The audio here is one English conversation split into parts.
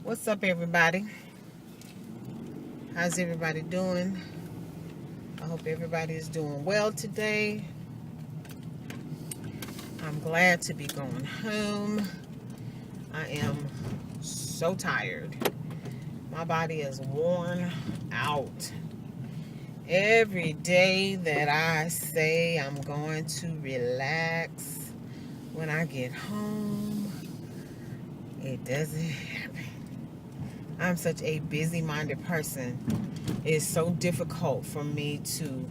What's up, everybody? How's everybody doing? I hope everybody is doing well today. I'm glad to be going home. I am so tired. My body is worn out. Every day that I say I'm going to relax when I get home, it doesn't happen. I'm such a busy-minded person. It's so difficult for me to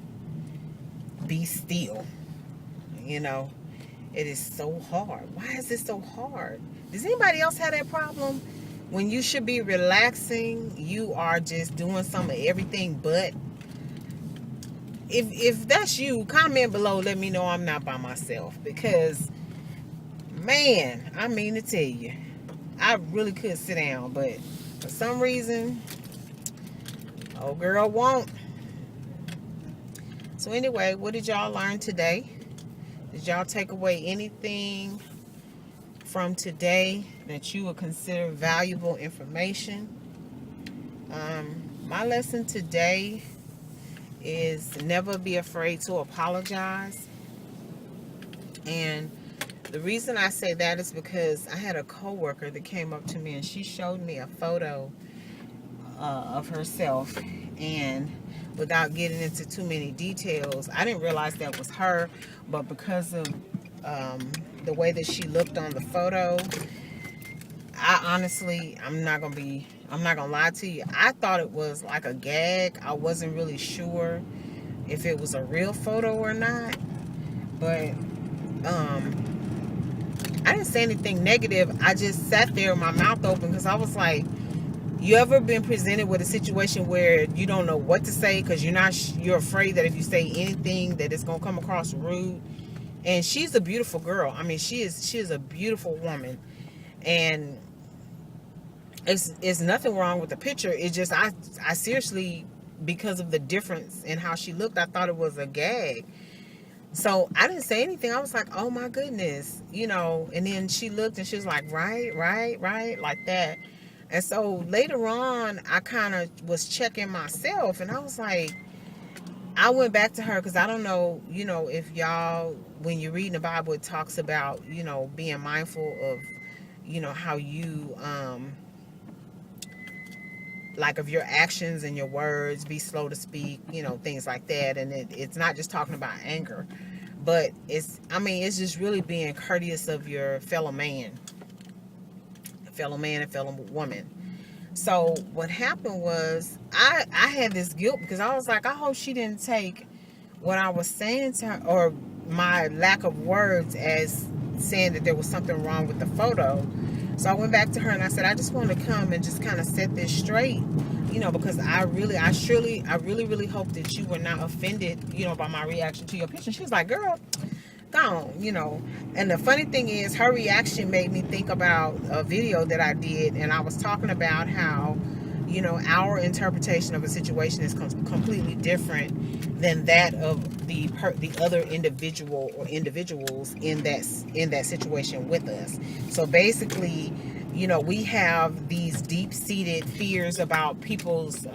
be still. It is so hard. Why is it so hard? Does anybody else have that problem? When you should be relaxing, you are just doing some of everything but. If that's you, comment below. Let me know I'm not by myself. Because, man, I mean to tell you, I really could sit down, but for some reason, old girl won't. So anyway, what did y'all learn today? Did y'all take away anything from today that you would consider valuable information? My lesson today is never be afraid to apologize. And the reason I say that is because I had a coworker that came up to me and she showed me a photo of herself, and without getting into too many details, I didn't realize that was her, but because of the way that she looked on the photo, I honestly, I'm not gonna lie to you, I thought it was like a gag. I wasn't really sure if it was a real photo or not, but I didn't say anything negative. I just sat there with my mouth open because I was like, you ever been presented with a situation where you don't know what to say because you're afraid that if you say anything that it's gonna come across rude? And she's a beautiful girl. I mean, she is a beautiful woman, and it's nothing wrong with the picture. It's just I seriously, because of the difference in how she looked, I thought it was a gag. So I didn't say anything. I was like, oh my goodness, and then she looked and she was like, right, like that. And so later on, I kind of was checking myself, and I was like, I went back to her because I don't know, if y'all, when you're reading the Bible, it talks about, being mindful of, how you, like of your actions and your words, be slow to speak, things like that. And it's not just talking about anger, but it's just really being courteous of your fellow man and fellow woman. So what happened was I had this guilt because I was like, I hope she didn't take what I was saying to her or my lack of words as saying that there was something wrong with the photo. So I went back to her and I said, I just want to come and just kind of set this straight, because I really hope that you were not offended, by my reaction to your picture. She was like, girl, gone, And the funny thing is, her reaction made me think about a video that I did, and I was talking about how, our interpretation of a situation is completely different than that of the other individual or individuals in that situation with us. So basically, we have these deep-seated fears about people's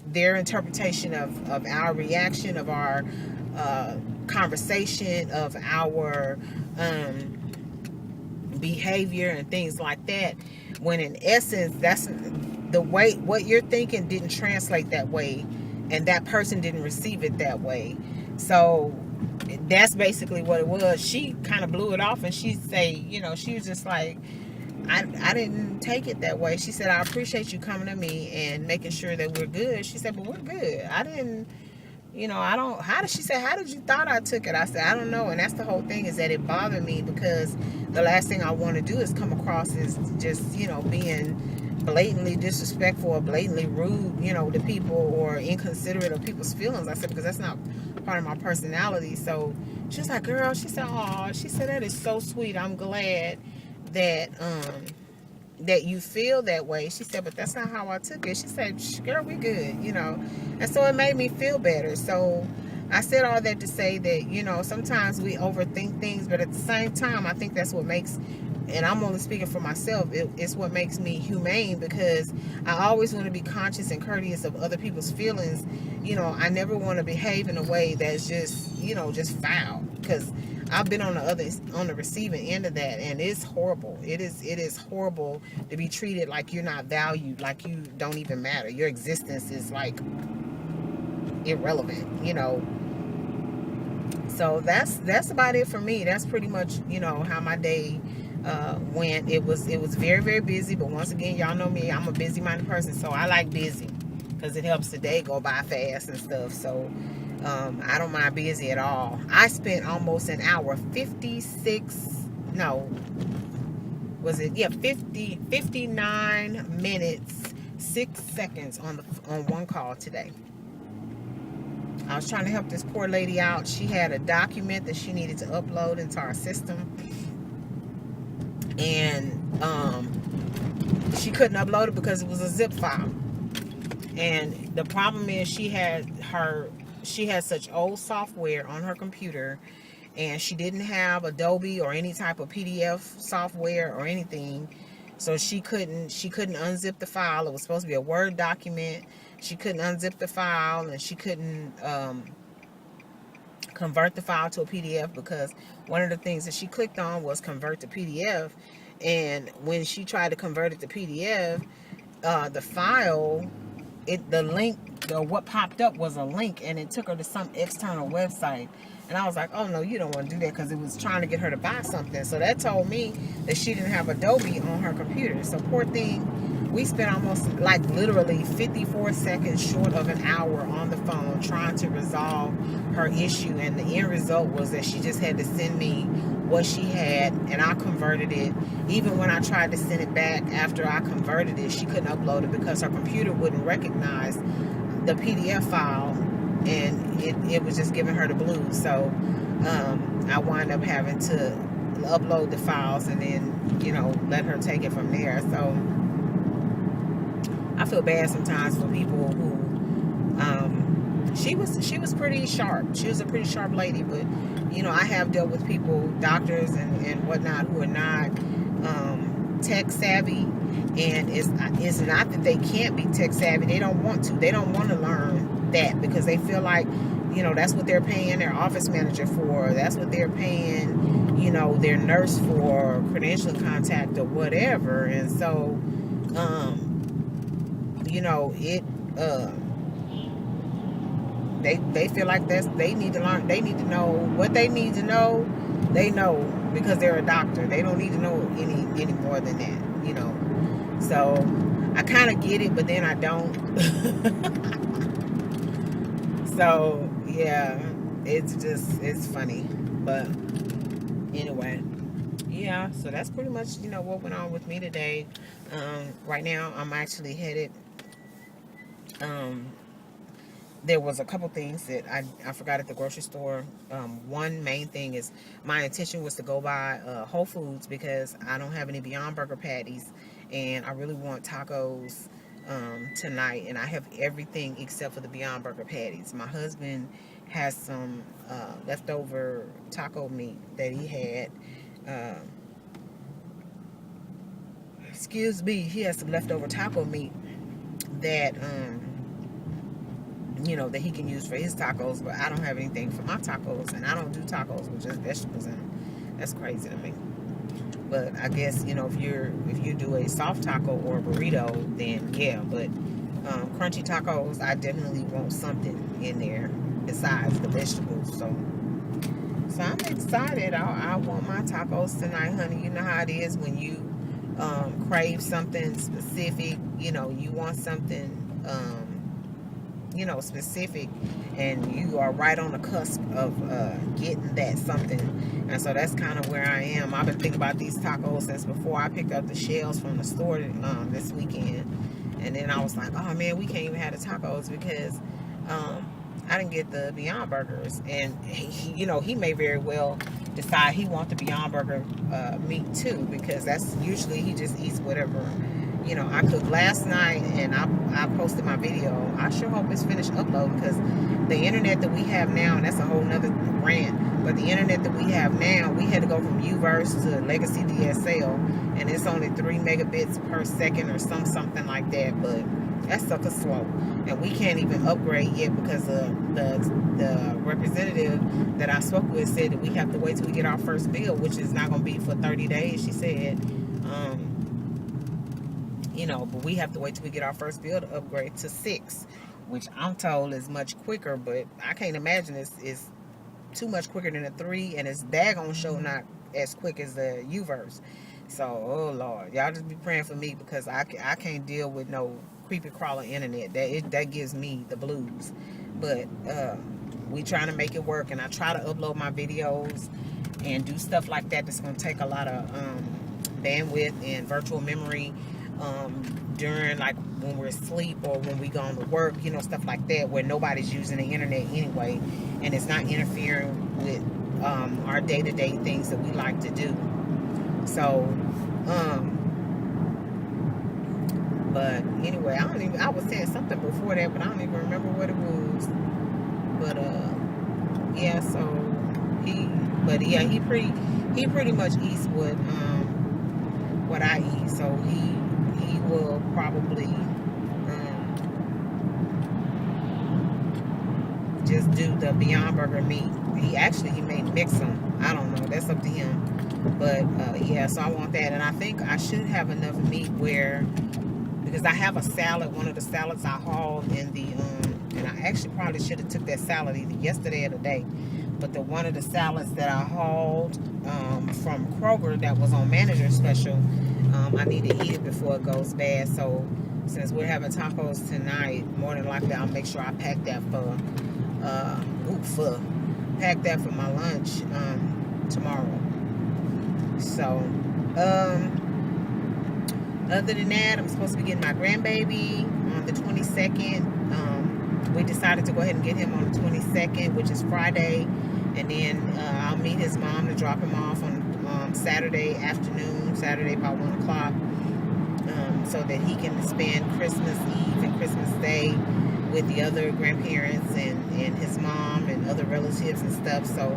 their interpretation of our reaction, of our conversation, of our behavior and things like that, when in essence that's the way what you're thinking didn't translate that way, and that person didn't receive it that way. So that's basically what it was. She kind of blew it off, and she she was just like, I didn't take it that way. She said, I appreciate you coming to me and making sure that we're good. She said, but we're good. I didn't, I don't, she said, how did you thought I took it? I said, I don't know. And that's the whole thing, is that it bothered me because the last thing I want to do is come across as just, being blatantly disrespectful or blatantly rude, to people, or inconsiderate of people's feelings. I said, because that's not part of my personality. So she was like, girl, she said, oh, she said, that is so sweet. I'm glad that you feel that way. She said, but that's not how I took it. She said, girl, we good, and so it made me feel better. So I said all that to say that, sometimes we overthink things, but at the same time, I think that's what makes and I'm only speaking for myself, it's what makes me humane, because I always want to be conscious and courteous of other people's feelings. I never want to behave in a way that's just, just foul, because I've been on the receiving end of that, and it's horrible. It is horrible to be treated like you're not valued, like you don't even matter. Your existence is like irrelevant, So that's about it for me. That's pretty much, how my day went. It was very, very busy, but once again, y'all know me, I'm a busy-minded person, so I like busy because it helps the day go by fast and stuff. So I don't mind busy at all. I spent almost an hour, 59 minutes 6 seconds on one call today. I was trying to help this poor lady out. She had a document that she needed to upload into our system, and she couldn't upload it because it was a zip file. And the problem is she had such old software on her computer, and she didn't have Adobe or any type of PDF software or anything, so she couldn't unzip the file. It was supposed to be a Word document. She couldn't unzip the file, and she couldn't convert the file to a PDF, because one of the things that she clicked on was convert to PDF. And when she tried to convert it to PDF, the file, what popped up was a link, and it took her to some external website. And I was like, oh no, you don't want to do that, because it was trying to get her to buy something. So that told me that she didn't have Adobe on her computer. So poor thing, we spent almost literally 54 seconds short of an hour on the phone trying to resolve her issue. And the end result was that she just had to send me what she had, and I converted it. Even when I tried to send it back after I converted it, she couldn't upload it because her computer wouldn't recognize the PDF file, and it was just giving her the blues. So I wound up having to upload the files and then, let her take it from there. So I feel bad sometimes for people who she was pretty sharp. She was a pretty sharp lady, but I have dealt with people, doctors and whatnot, who are not tech savvy, and it's not that they can't be tech savvy. They don't want to. They don't want to learn that, because they feel like that's what they're paying their office manager for. That's what they're paying their nurse for, credentialing contact or whatever. And so they feel like they need to learn. They need to know what they need to know. They know because they're a doctor. They don't need to know any more than that, So I kind of get it, but then I don't. So yeah, it's funny, but anyway, yeah. So that's pretty much what went on with me today. Right now I'm actually headed. There was a couple things that I forgot at the grocery store. One main thing is my intention was to go by Whole Foods, because I don't have any Beyond Burger Patties, and I really want tacos tonight, and I have everything except for the Beyond Burger Patties. My husband has some leftover taco meat that he had. He has some leftover taco meat that that he can use for his tacos, but I don't have anything for my tacos, and I don't do tacos with just vegetables in them. That's crazy to me. But I guess if you do a soft taco or a burrito, then yeah. But crunchy tacos, I definitely want something in there besides the vegetables. So I'm excited. I want my tacos tonight, honey. You know how it is when you crave something specific. You want something specific, and you are right on the cusp of getting that something. And so that's kind of where I am. I've been thinking about these tacos since before I picked up the shells from the store this weekend. And then I was like, oh man, we can't even have the tacos because I didn't get the Beyond Burgers. And he may very well decide he wants the Beyond Burger meat too, because that's usually he just eats whatever you know, I cooked last night and I posted my video. I sure hope it's finished uploading, because the internet that we have now, and that's a whole nother rant, but the internet that we have now, we had to go from UVerse to Legacy DSL, and it's only 3 megabits per second or something like that, but that sucker's slow. And we can't even upgrade yet, because the representative that I spoke with said that we have to wait till we get our first bill, which is not going to be for 30 days, she said. You know, but we have to wait till we get our first bill to upgrade to 6, which I'm told is much quicker, but I can't imagine it's too much quicker than a 3, and it's daggone show not as quick as the UVerse. So, oh Lord, y'all just be praying for me, because I can't deal with no creepy crawler internet. That gives me the blues. But we trying to make it work, and I try to upload my videos and do stuff like that that's going to take a lot of bandwidth and virtual memory during, like, when we're asleep or when we going to work, you know, stuff like that, where nobody's using the internet anyway, and it's not interfering with our day-to-day things that we like to do. So but anyway, I was saying something before that, but I don't even remember what it was. But yeah, so he pretty much eats what I eat, so he will probably just do the Beyond Burger meat. He may mix them. I don't know. That's up to him. But yeah, so I want that, and I think I should have enough meat because I have a salad. One of the salads I hauled in the and I actually probably should have took that salad either yesterday or today. But one of the salads that I hauled from Kroger that was on manager special, I need to eat it before it goes bad. So since we're having tacos tonight, more than likely I'll make sure I pack that for my lunch tomorrow. So other than that, I'm supposed to be getting my grandbaby on the 22nd. We decided to go ahead and get him on the 22nd, which is Friday, and then I'll meet his mom to drop him off on Saturday afternoon, Saturday about 1 o'clock, so that he can spend Christmas Eve and Christmas Day with the other grandparents and his mom and other relatives and stuff. So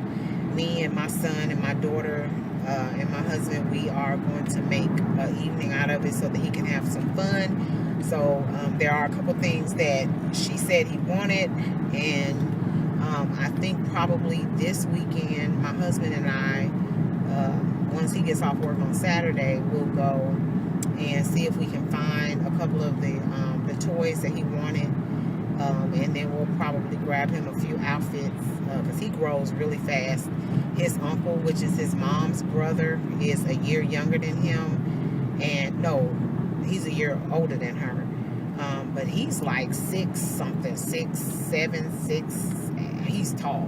me and my son and my daughter and my husband, we are going to make an evening out of it so that he can have some fun. So there are a couple things that she said he wanted, and I think probably this weekend my husband and I, once he gets off work on Saturday, we'll go and see if we can find a couple of the toys that he wanted, and then we'll probably grab him a few outfits, because he grows really fast. His uncle, which is his mom's brother, is a year younger than him, and no, he's a year older than her, but he's like 6'7", he's tall,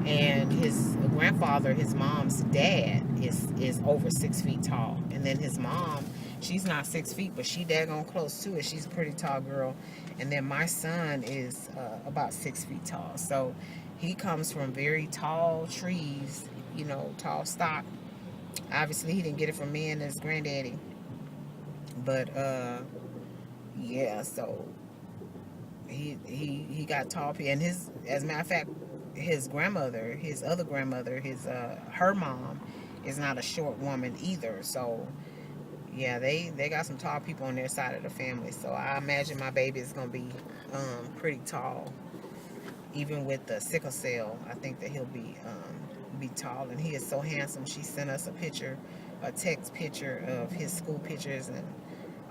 and his grandfather, his mom's dad, is over 6 feet tall, and then his mom, she's not 6 feet, but she daggone close to it. She's a pretty tall girl. And then my son is about 6 feet tall. So he comes from very tall trees, you know, tall stock. Obviously, he didn't get it from me and his granddaddy. But yeah, so he got tall. And as a matter of fact, his grandmother, his other grandmother, her mom is not a short woman either. So yeah, they got some tall people on their side of the family. So I imagine my baby is gonna be pretty tall. Even with the sickle cell, I think that he'll be tall, and he is so handsome. She sent us a text picture of his school pictures, and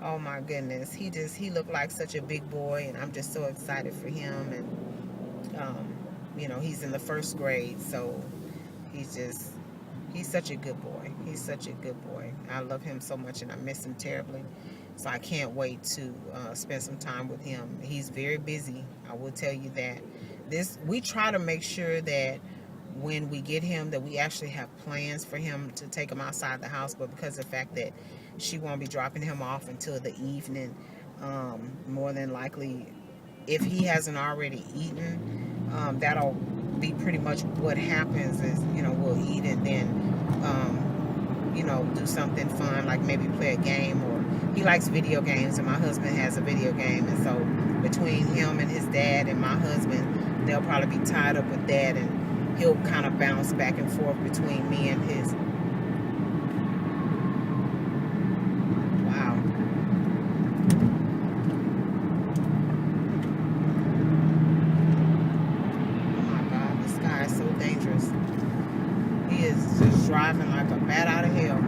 oh my goodness, he looked like such a big boy, and I'm just so excited for him. And you know, he's in the 1st grade, so he's such a good boy. He's such a good boy. I love him so much, and I miss him terribly. So I can't wait to spend some time with him. He's very busy, I will tell you that. We try to make sure that when we get him, that we actually have plans for him to take him outside the house, but because of the fact that she won't be dropping him off until the evening, more than likely, if he hasn't already eaten, that'll be pretty much what happens is, you know, we'll eat, and then you know, do something fun, like maybe play a game, or he likes video games, and my husband has a video game, and so between him and his dad and my husband, they'll probably be tied up with that, and he'll kind of bounce back and forth between me and his. Wow. Oh my God, this guy is so dangerous. He is just driving like a bat out of hell.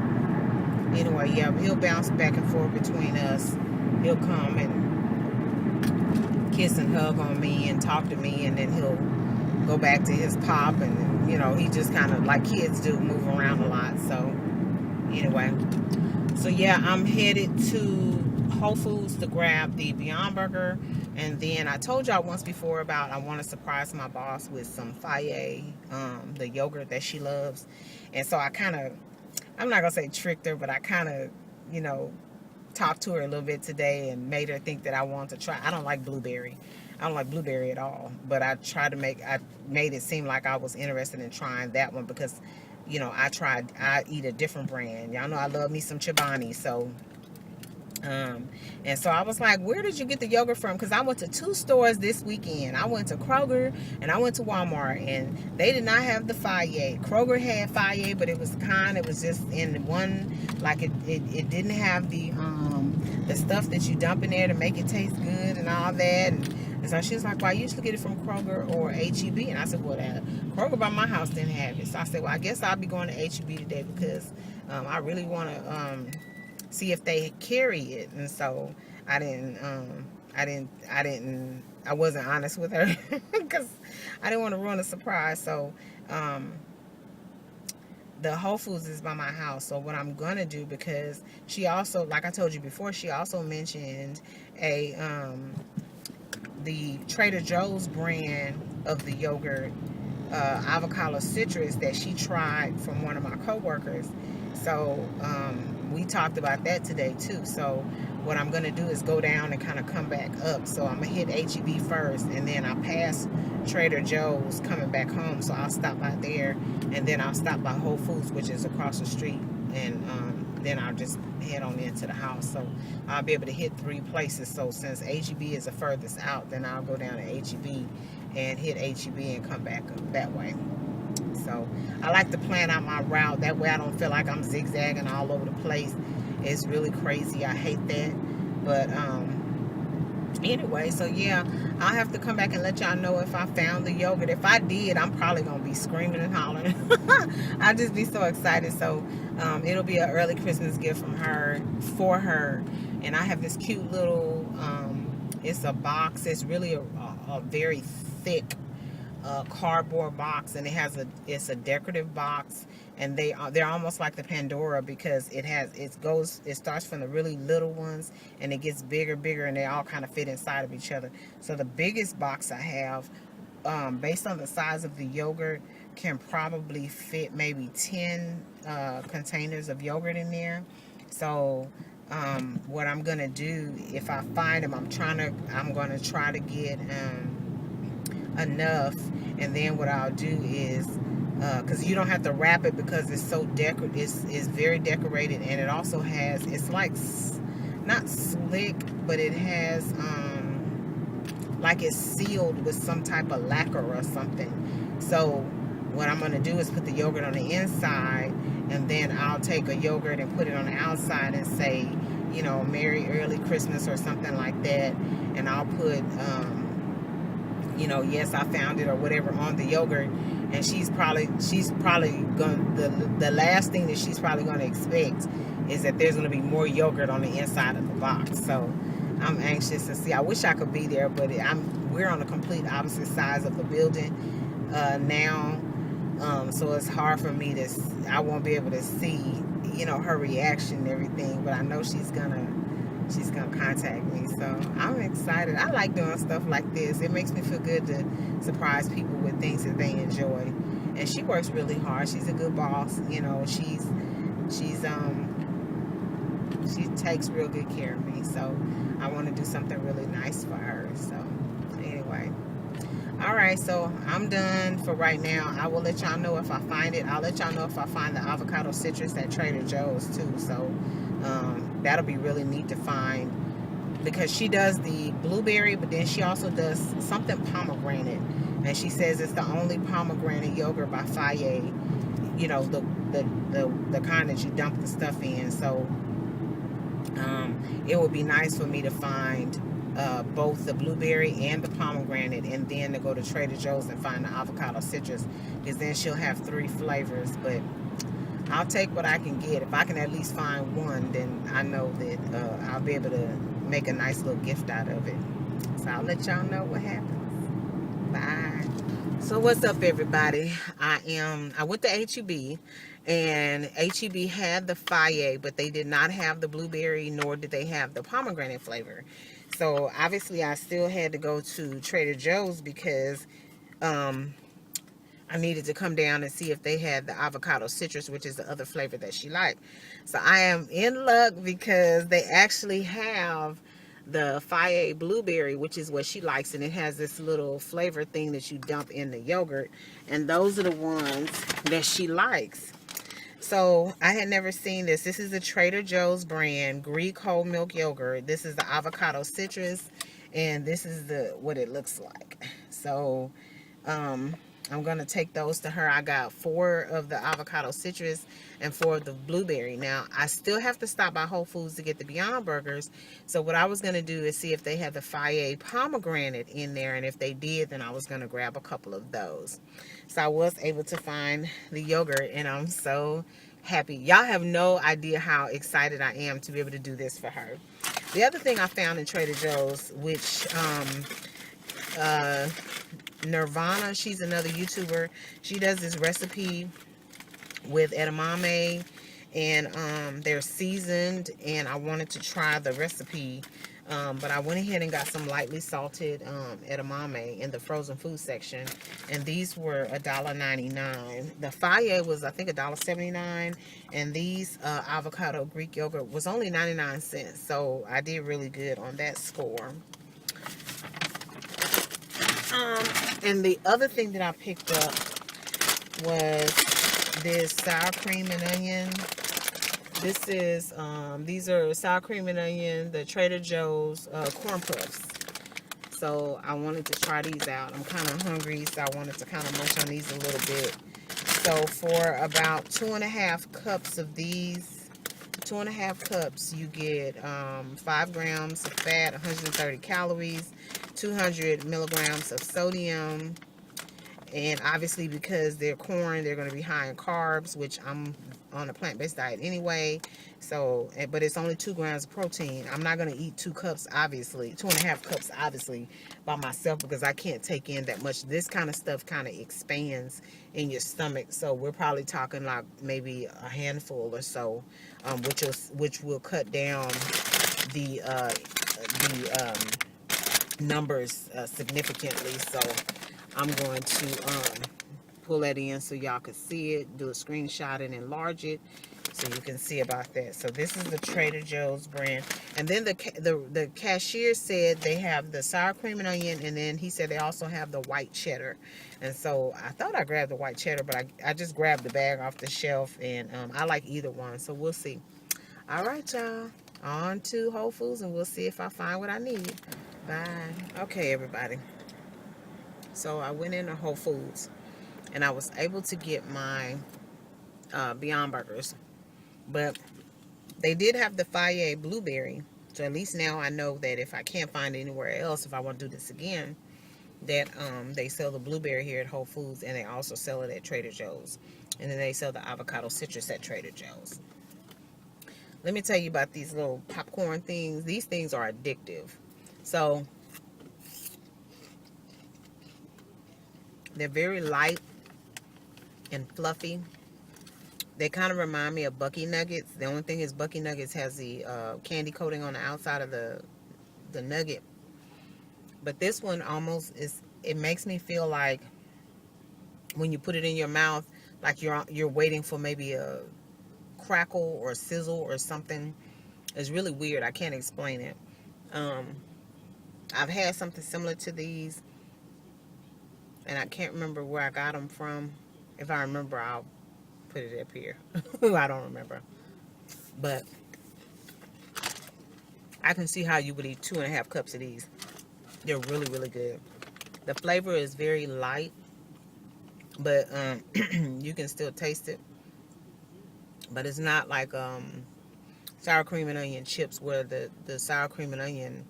Anyway, yeah, he'll bounce back and forth between us. He'll come and kiss and hug on me and talk to me, and then he'll go back to his pop, and you know, he just kind of, like kids do, move around a lot. So anyway, so yeah, I'm headed to Whole Foods to grab the Beyond Burger, and then I told y'all once before about I want to surprise my boss with some Faye, the yogurt that she loves. And so I kind of, I'm not gonna say tricked her, but I kind of, you know, talked to her a little bit today and made her think that I want to try. I don't like blueberry. I don't like blueberry at all, but I made it seem like I was interested in trying that one because, you know, I eat a different brand. Y'all know I love me some Chobani, so and so I was like, where did you get the yogurt from? Because I went to 2 stores this weekend. I went to Kroger and I went to Walmart, and they did not have the Faye. Kroger had Faye, but it was just in one, like it didn't have the stuff that you dump in there to make it taste good and all that. And so she was like, well, I usually get it from Kroger or HEB. And I said, well, Kroger by my house didn't have it. So I said, well, I guess I'll be going to HEB today because I really want to see if they carry it. And so I wasn't honest with her because I didn't want to ruin a surprise. So the Whole Foods is by my house. So what I'm gonna do, because she also, like I told you before, she also mentioned the Trader Joe's brand of the yogurt, avocado citrus, that she tried from one of my coworkers. So we talked about that today too. So what I'm gonna do is go down and kind of come back up. So I'm gonna hit HEB first, and then I'll pass Trader Joe's coming back home. So I'll stop by there, and then I'll stop by Whole Foods, which is across the street, and then I'll just head on into the house. So I'll be able to hit 3 places. So since HEB is the furthest out, then I'll go down to HEB and hit HEB and come back up that way. So I like to plan out my route. That way I don't feel like I'm zigzagging all over the place. It's really crazy. I hate that. But anyway, so yeah, I'll have to come back and let y'all know if I found the yogurt. If I did, I'm probably going to be screaming and hollering. I'll just be so excited. So it'll be an early Christmas gift from her, for her. And I have this cute little, it's a box. It's really a very thick cardboard box, and it's a decorative box, and they're almost like the Pandora, because it starts from the really little ones and it gets bigger, and they all kind of fit inside of each other. So the biggest box I have, based on the size of the yogurt, can probably fit maybe 10 containers of yogurt in there. So what I'm gonna do, if I find them, I'm gonna try to get enough, and then what I'll do is, because you don't have to wrap it, because it's so it's very decorated, and it also has, it's like not slick, but it has like it's sealed with some type of lacquer or something. So what I'm going to do is put the yogurt on the inside, and then I'll take a yogurt and put it on the outside and say, you know, Merry Early Christmas or something like that, and I'll put you know, yes, I found it or whatever on the yogurt. And she's probably going the last thing that she's probably going to expect is that there's going to be more yogurt on the inside of the box. So I'm anxious to see. I wish I could be there, but we're on the complete opposite sides of the building now, so it's hard for me I won't be able to see, you know, her reaction and everything, but I know she's gonna contact me. So I'm excited. I like doing stuff like this. It makes me feel good to surprise people with things that they enjoy. And she works really hard. She's a good boss. You know, she takes real good care of me. So I want to do something really nice for her. So anyway, All right, so I'm done for right now. I will let y'all know if I find it. I'll let y'all know if I find the avocado citrus at Trader Joe's too. So that'll be really neat to find, because she does the blueberry, but then she also does something pomegranate, and she says it's the only pomegranate yogurt by Faye. You know, the kind that you dump the stuff in. So it would be nice for me to find both the blueberry and the pomegranate, and then to go to Trader Joe's and find the avocado citrus, because then she'll have 3 flavors. But I'll take what I can get. If I can at least find one, then I know that I'll be able to make a nice little gift out of it. So I'll let y'all know what happens. Bye. So what's up, everybody? I went to HEB, and HEB had the Faye, but they did not have the blueberry, nor did they have the pomegranate flavor. So obviously I still had to go to Trader Joe's, because I needed to come down and see if they had the avocado citrus, which is the other flavor that she liked. So I am in luck, because they actually have the Faye blueberry, which is what she likes, and it has this little flavor thing that you dump in the yogurt, and those are the ones that she likes. So I had never seen this. This is the Trader Joe's brand Greek whole milk yogurt. This is the avocado citrus, and this is what it looks like. So I'm going to take those to her. I got 4 of the avocado citrus and 4 of the blueberry. Now, I still have to stop by Whole Foods to get the Beyond Burgers. So what I was going to do is see if they had the Faye pomegranate in there. And if they did, then I was going to grab a couple of those. So I was able to find the yogurt, and I'm so happy. Y'all have no idea how excited I am to be able to do this for her. The other thing I found in Trader Joe's, which Nirvana, she's another YouTuber. She does this recipe with edamame, and they're seasoned, and I wanted to try the recipe, but I went ahead and got some lightly salted edamame in the frozen food section, and these were $1.99. The Faye was, I think, $1.79, and these avocado Greek yogurt was only 99 cents. So I did really good on that score. And the other thing that I picked up was this sour cream and onion. This is, these are sour cream and onion, the Trader Joe's corn puffs. So I wanted to try these out. I'm kind of hungry, so I wanted to kind of munch on these a little bit. So for about 2.5 cups of these, 2.5 cups, you get 5 grams of fat, 130 calories, 200 milligrams of sodium, and obviously because they're corn, they're going to be high in carbs, which I'm on a plant-based diet anyway. So, but it's only 2 grams of protein. I'm not going to eat 2 cups, obviously, 2.5 cups, obviously, by myself, because I can't take in that much. This kind of stuff kind of expands in your stomach. So we're probably talking like maybe a handful or so, which will cut down the numbers significantly. So I'm going to pull that in so y'all can see it, do a screenshot and enlarge it so you can see about that. So this is the Trader Joe's brand, and then the cashier said they have the sour cream and onion, and then he said they also have the white cheddar. And so I thought I grabbed the white cheddar, but I just grabbed the bag off the shelf, and I like either one, so we'll see. All right, y'all, on to Whole Foods, and we'll see if I find what I need. Bye. Okay, everybody, so I went into Whole Foods, and I was able to get my Beyond Burgers, but they did have the Faye blueberry. So at least now I know that if I can't find it anywhere else, if I want to do this again, that they sell the blueberry here at Whole Foods, and they also sell it at Trader Joe's. And then they sell the avocado citrus at Trader Joe's. Let me tell you about these little popcorn things. These things are addictive. So they're very light and fluffy. They kind of remind me of Bucky Nuggets. The only thing is Bucky Nuggets has the candy coating on the outside of the nugget. But this one almost is, it makes me feel like when you put it in your mouth, like you're waiting for maybe a crackle or a sizzle or something. It's really weird. I can't explain it. I've had something similar to these And I can't remember where I got them from. If I remember, I'll put it up here. I don't remember. But I can see how you would eat 2.5 cups of these. They're really, really good. The flavor is very light, but you can still taste it. But it's not like sour cream and onion chips, where the sour cream and onion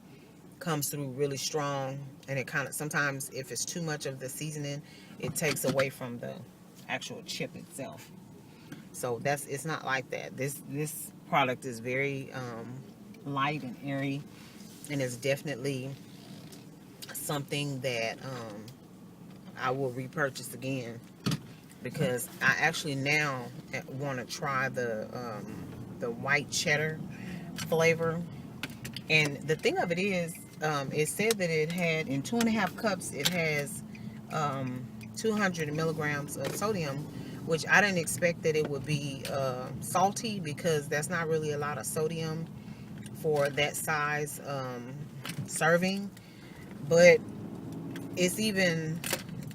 comes through really strong, and it kind of, sometimes if it's too much of the seasoning, it takes away from the actual chip itself. So it's not like that. This product is very light and airy, and it's definitely something that I will repurchase again, because I actually now want to try the white cheddar flavor. And the thing of it is, it said that it had, in 2.5 cups, it has 200 milligrams of sodium, which I didn't expect that it would be salty, because that's not really a lot of sodium for that size serving. But it's even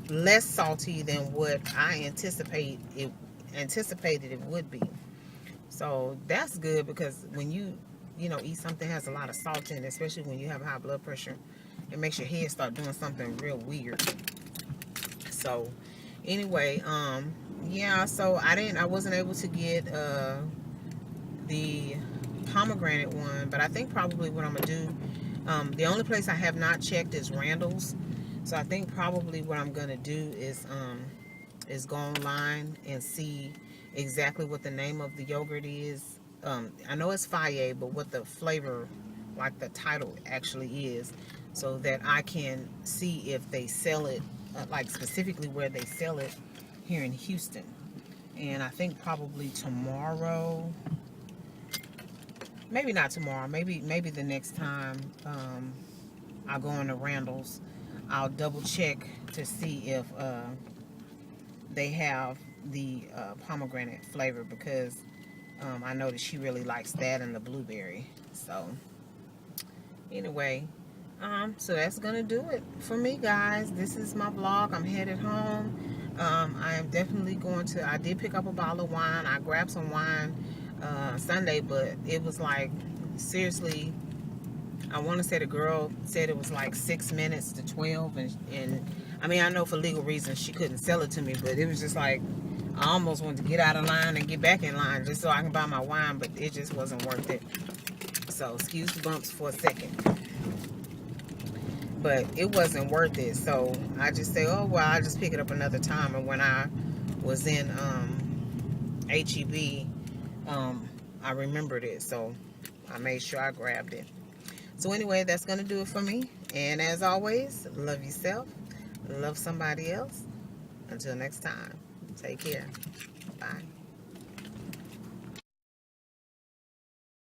less salty than what I anticipated it would be. So that's good, because when you eat something that has a lot of salt in it, especially when you have high blood pressure, it makes your head start doing something real weird. So anyway, yeah, so I wasn't able to get the pomegranate one, but I think probably what I'm gonna do, the only place I have not checked is Randall's. So I think probably what I'm gonna do is go online and see exactly what the name of the yogurt is. I know it's Faye, but what the flavor, like the title, actually is, so that I can see if they sell it, like specifically where they sell it here in Houston. And I think probably tomorrow, maybe not tomorrow, maybe the next time I'll go into Randall's, I'll double check to see if they have the pomegranate flavor, because I know that she really likes that and the blueberry. So anyway, so that's gonna do it for me, guys. This is my vlog. I'm headed home. I am definitely going to, I did pick up a bottle of wine. I grabbed some wine Sunday, but it was like, seriously, I want to say the girl said it was like 6 minutes to 12, and I mean, I know for legal reasons she couldn't sell it to me, but it was just like, I almost wanted to get out of line and get back in line just so I can buy my wine, but it just wasn't worth it. So excuse the bumps for a second, but it wasn't worth it. So I just say, oh well, I'll just pick it up another time. And when I was in HEB, I remembered it, so I made sure I grabbed it. So anyway, that's going to do it for me. And as always, love yourself, love somebody else. Until next time, take care. Bye.